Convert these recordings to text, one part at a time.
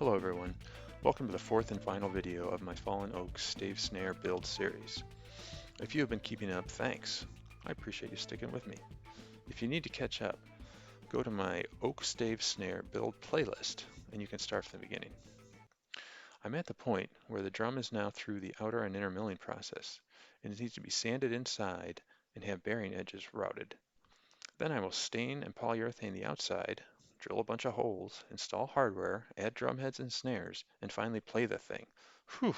Hello everyone, welcome to the fourth and final video of my FallenOakStaveSnare build series. If you have been keeping up, thanks. I appreciate you sticking with me. If you need to catch up, go to my Oak Stave Snare build playlist and you can start from the beginning. I'm at the point where the drum is now through the outer and inner milling process and it needs to be sanded inside and have bearing edges routed. Then I will stain and polyurethane the outside, drill a bunch of holes, install hardware, add drum heads and snares, and finally play the thing. Whew,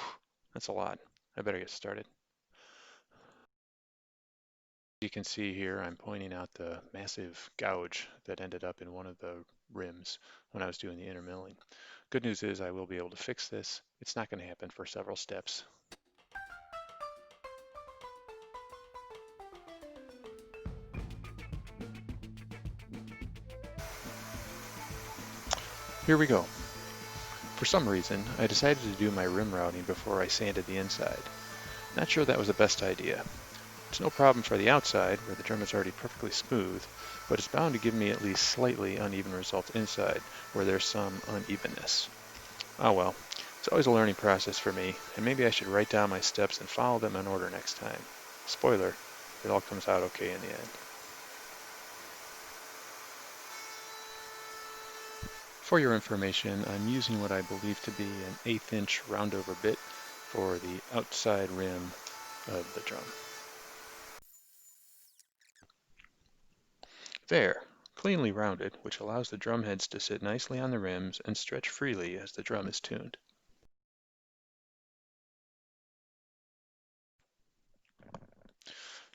that's a lot. I better get started. You can see here I'm pointing out the massive gouge that ended up in one of the rims when I was doing the inner milling. Good news is I will be able to fix this. It's not going to happen for several steps. Here we go. For some reason, I decided to do my rim routing before I sanded the inside. Not sure that was the best idea. It's no problem for the outside, where the drum is already perfectly smooth, but it's bound to give me at least slightly uneven results inside, where there's some unevenness. Oh well, it's always a learning process for me, and maybe I should write down my steps and follow them in order next time. Spoiler, it all comes out okay in the end. For your information, I'm using what I believe to be an 1/8 inch roundover bit for the outside rim of the drum. There, cleanly rounded, which allows the drum heads to sit nicely on the rims and stretch freely as the drum is tuned.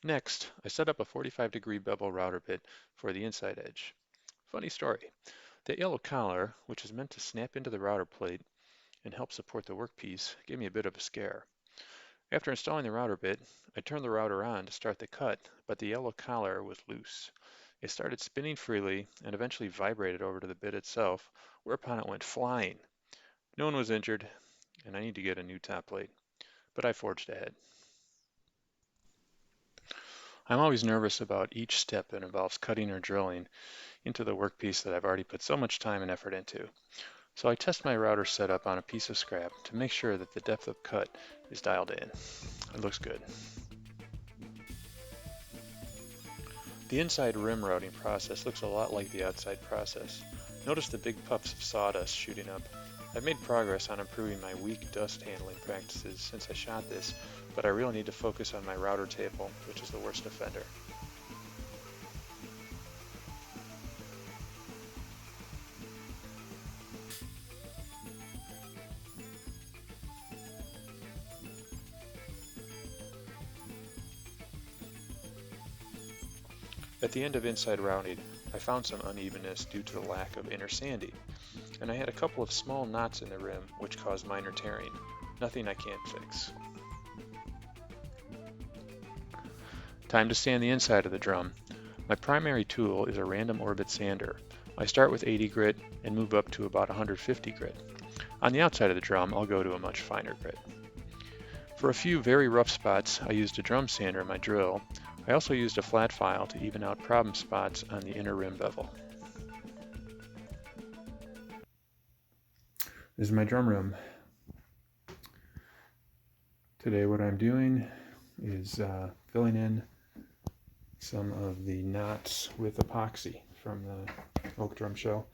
Next, I set up a 45-degree bevel router bit for the inside edge. Funny story, that yellow collar, which is meant to snap into the router plate and help support the workpiece, gave me a bit of a scare. After installing the router bit, I turned the router on to start the cut, but the yellow collar was loose. It started spinning freely and eventually vibrated over to the bit itself, whereupon it went flying. No one was injured, and I need to get a new top plate, but I forged ahead. I'm always nervous about each step that involves cutting or drilling into the workpiece that I've already put so much time and effort into. So I test my router setup on a piece of scrap to make sure that the depth of cut is dialed in. It looks good. The inside rim routing process looks a lot like the outside process. Notice the big puffs of sawdust shooting up. I've made progress on improving my weak dust handling practices since I shot this, but I really need to focus on my router table, which is the worst offender. At the end of inside routing, I found some unevenness due to the lack of inner sanding, and I had a couple of small knots in the rim which caused minor tearing. Nothing I can't fix. Time to sand the inside of the drum. My primary tool is a random orbit sander. I start with 80 grit and move up to about 150 grit. On the outside of the drum, I'll go to a much finer grit. For a few very rough spots, I used a drum sander in my drill. I also used a flat file to even out problem spots on the inner rim bevel. This is my drum rim. Today what I'm doing is filling in some of the knots with epoxy from the oak drum shell.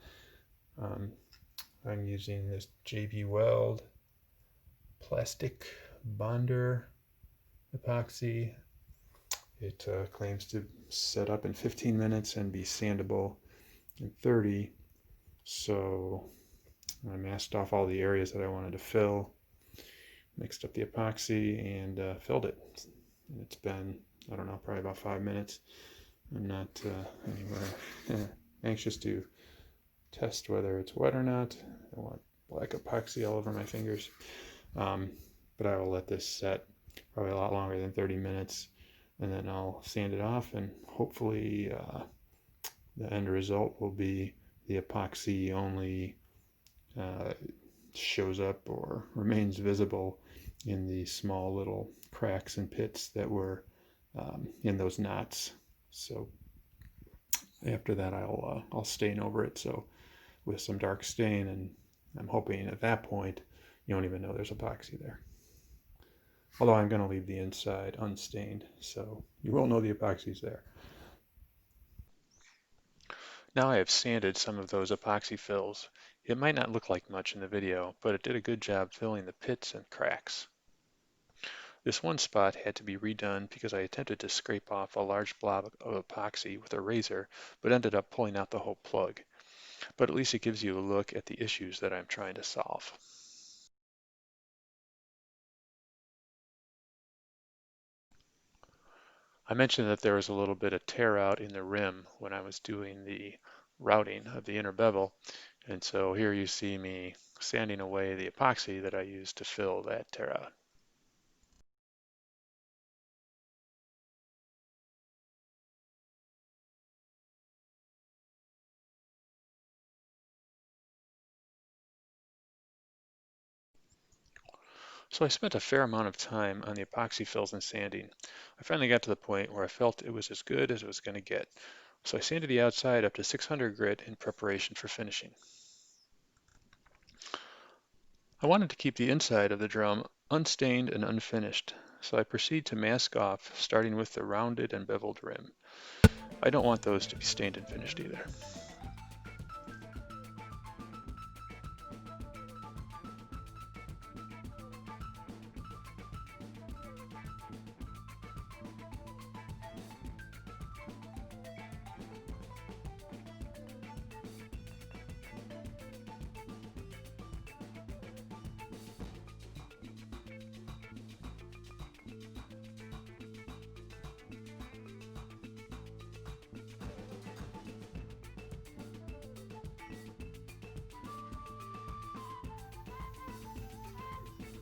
I'm using this JB Weld plastic bonder epoxy. It claims to set up in 15 minutes and be sandable in 30. So I masked off all the areas that I wanted to fill, mixed up the epoxy, and filled it. And it's been, I don't know, probably about 5 minutes. I'm not anywhere anxious to test whether it's wet or not. I want black epoxy all over my fingers. But I will let this set probably a lot longer than 30 minutes, and then I'll sand it off, and hopefully the end result will be the epoxy only shows up or remains visible in the small little cracks and pits that were in those knots. So after that, I'll stain over it, so with some dark stain, and I'm hoping at that point you don't even know there's epoxy there. Although I'm going to leave the inside unstained, so you won't know the epoxy's there. Now I have sanded some of those epoxy fills. It might not look like much in the video, but it did a good job filling the pits and cracks. This one spot had to be redone because I attempted to scrape off a large blob of epoxy with a razor, but ended up pulling out the whole plug. But at least it gives you a look at the issues that I'm trying to solve. I mentioned that there was a little bit of tear out in the rim when I was doing the routing of the inner bevel, and so here you see me sanding away the epoxy that I used to fill that tear out. So I spent a fair amount of time on the epoxy fills and sanding. I finally got to the point where I felt it was as good as it was going to get. So I sanded the outside up to 600 grit in preparation for finishing. I wanted to keep the inside of the drum unstained and unfinished, so I proceed to mask off, starting with the rounded and beveled rim. I don't want those to be stained and finished either.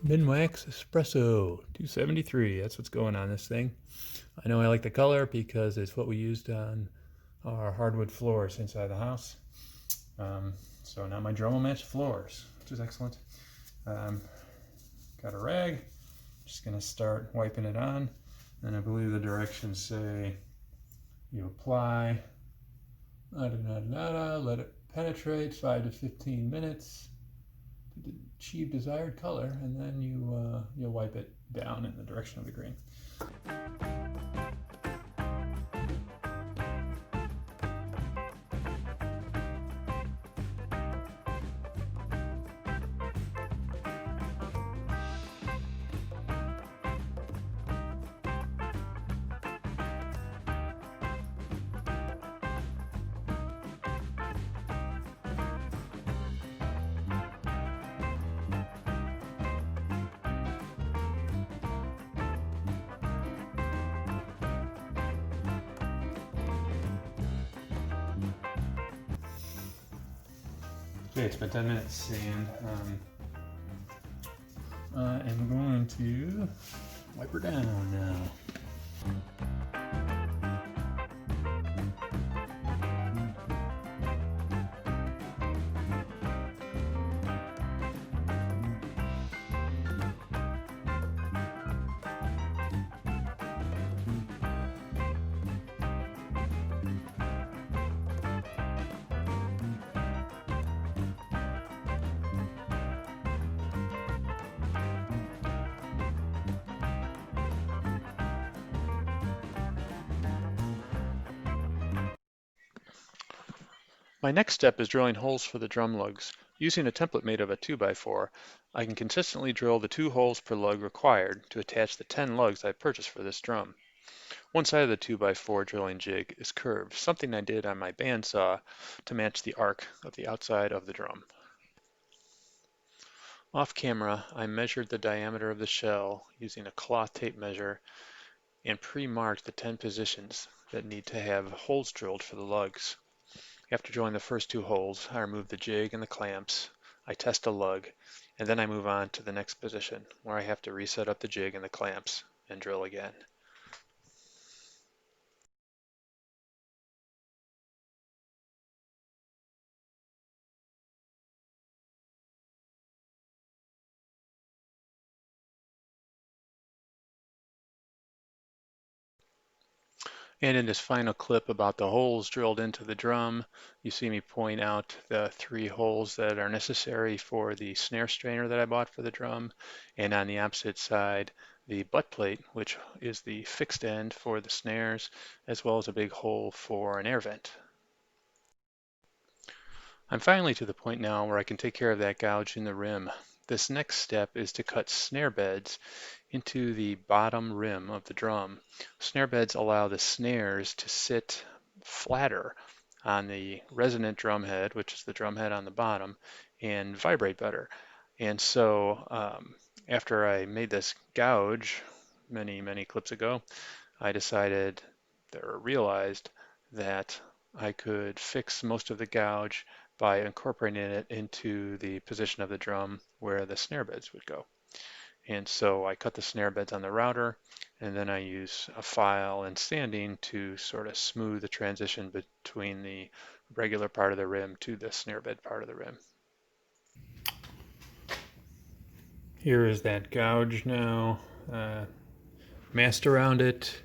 Minwax Espresso 273. That's what's going on this thing. I know I like the color because it's what we used on our hardwood floors inside the house. So now my drum will match floors, which is excellent. Got a rag. Just going to start wiping it on. And I believe the directions say you apply, let it penetrate 5 to 15 minutes to achieve desired color, and then you'll wipe it down in the direction of the grain. Okay, it's been 10 minutes, and I am going to wipe her down now. My next step is drilling holes for the drum lugs. Using a template made of a 2x4, I can consistently drill the 2 holes per lug required to attach the 10 lugs I purchased for this drum. One side of the 2x4 drilling jig is curved, something I did on my bandsaw to match the arc of the outside of the drum. Off camera, I measured the diameter of the shell using a cloth tape measure and pre-marked the 10 positions that need to have holes drilled for the lugs. After drilling the first 2 holes, I remove the jig and the clamps, I test a lug, and then I move on to the next position where I have to reset up the jig and the clamps and drill again. And in this final clip about the holes drilled into the drum, you see me point out the 3 holes that are necessary for the snare strainer that I bought for the drum. And on the opposite side, the butt plate, which is the fixed end for the snares, as well as a big hole for an air vent. I'm finally to the point now where I can take care of that gouge in the rim. This next step is to cut snare beds into the bottom rim of the drum. Snare beds allow the snares to sit flatter on the resonant drum head, which is the drum head on the bottom, and vibrate better. And so after I made this gouge many clips ago, I decided or realized that I could fix most of the gouge by incorporating it into the position of the drum where the snare beds would go. And so I cut the snare beds on the router, and then I use a file and sanding to sort of smooth the transition between the regular part of the rim to the snare bed part of the rim. Here is that gouge now, masked around it.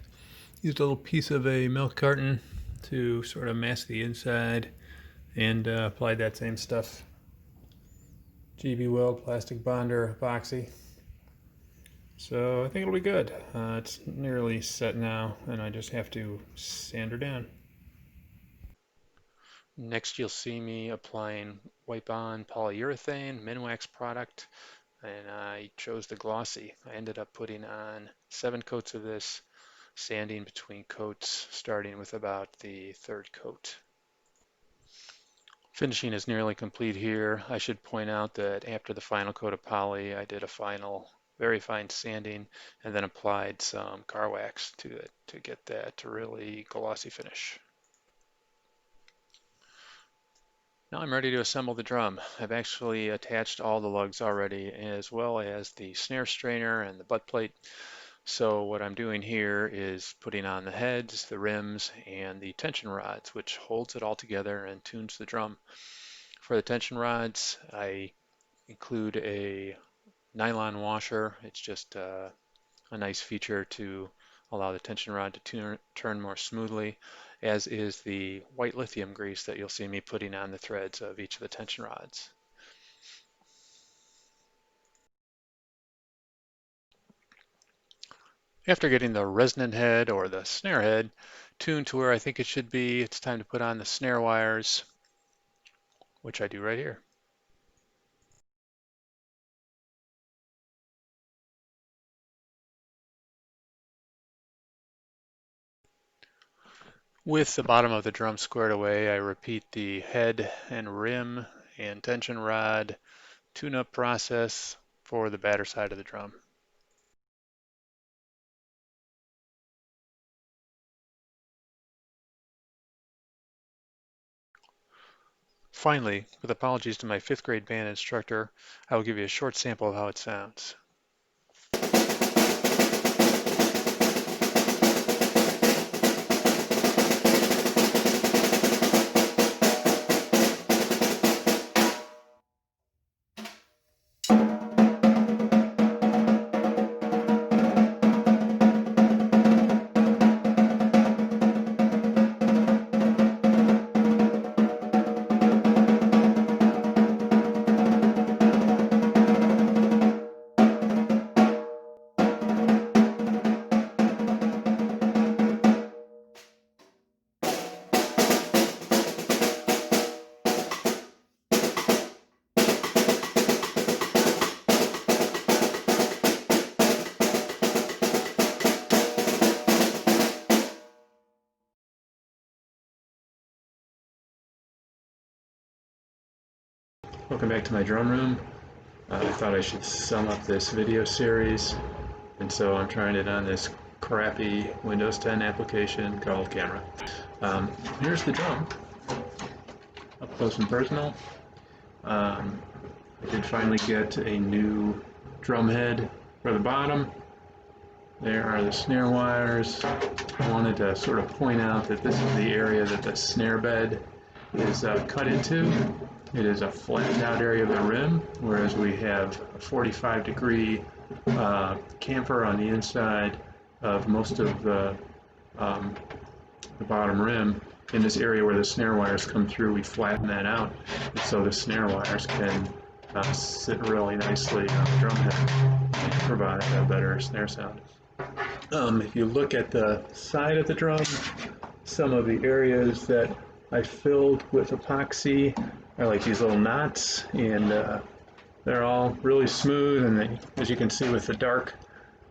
Used a little piece of a milk carton to sort of mask the inside, and applied that same stuff. GB weld, plastic bonder, epoxy. So I think it'll be good. It's nearly set now, and I just have to sand her down. Next, you'll see me applying wipe-on polyurethane Minwax product, and I chose the glossy. I ended up putting on 7 coats of this, sanding between coats, starting with about the 3rd coat. Finishing is nearly complete here. I should point out that after the final coat of poly, I did a final very fine sanding and then applied some car wax to it to get that really glossy finish. Now I'm ready to assemble the drum. I've actually attached all the lugs already, as well as the snare strainer and the butt plate. So what I'm doing here is putting on the heads, the rims, and the tension rods, which holds it all together and tunes the drum. For the tension rods, I include a nylon washer. It's just a nice feature to allow the tension rod to turn more smoothly, as is the white lithium grease that you'll see me putting on the threads of each of the tension rods. After getting the resonant head or the snare head tuned to where I think it should be, it's time to put on the snare wires, which I do right here. With the bottom of the drum squared away, I repeat the head and rim and tension rod tune-up process for the batter side of the drum. Finally, with apologies to my 5th grade band instructor, I will give you a short sample of how it sounds. Welcome back to my drum room. I thought I should sum up this video series, and so I'm trying it on this crappy Windows 10 application called Camera. Here's the drum, up close and personal. I did finally get a new drum head for the bottom. There are the snare wires. I wanted to sort of point out that this is the area that the snare bed is cut into. It is a flattened out area of the rim, whereas we have a 45-degree camfer on the inside of most of the the bottom rim, in this area where the snare wires come through, we flatten that out, and so the snare wires can sit really nicely on the drum head and provide a better snare sound. If you look at the side of the drum, some of the areas that I filled with epoxy are like these little knots, and they're all really smooth, and they, as you can see with the dark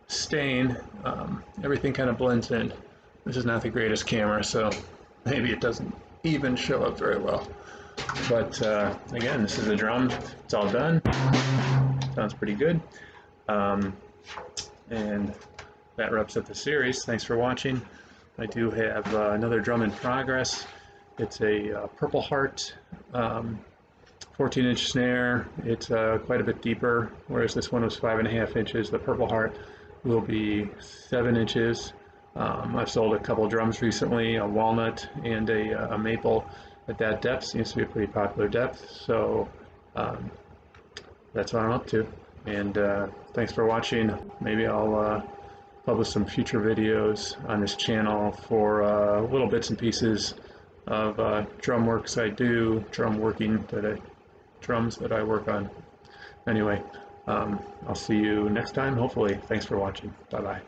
stain, everything kind of blends in. This is not the greatest camera, so maybe it doesn't even show up very well. But again, this is a drum. It's all done. Sounds pretty good. And that wraps up the series. Thanks for watching. I do have another drum in progress. It's a Purple Heart 14-inch snare. It's quite a bit deeper, whereas this one was 5.5 inches. The Purple Heart will be 7 inches. I've sold a couple drums recently, a walnut and a maple at that depth. Seems to be a pretty popular depth, so that's what I'm up to. And thanks for watching. Maybe I'll publish some future videos on this channel for little bits and pieces of drum works I do, drums that I work on. Anyway, I'll see you next time, hopefully. Thanks for watching. Bye-bye.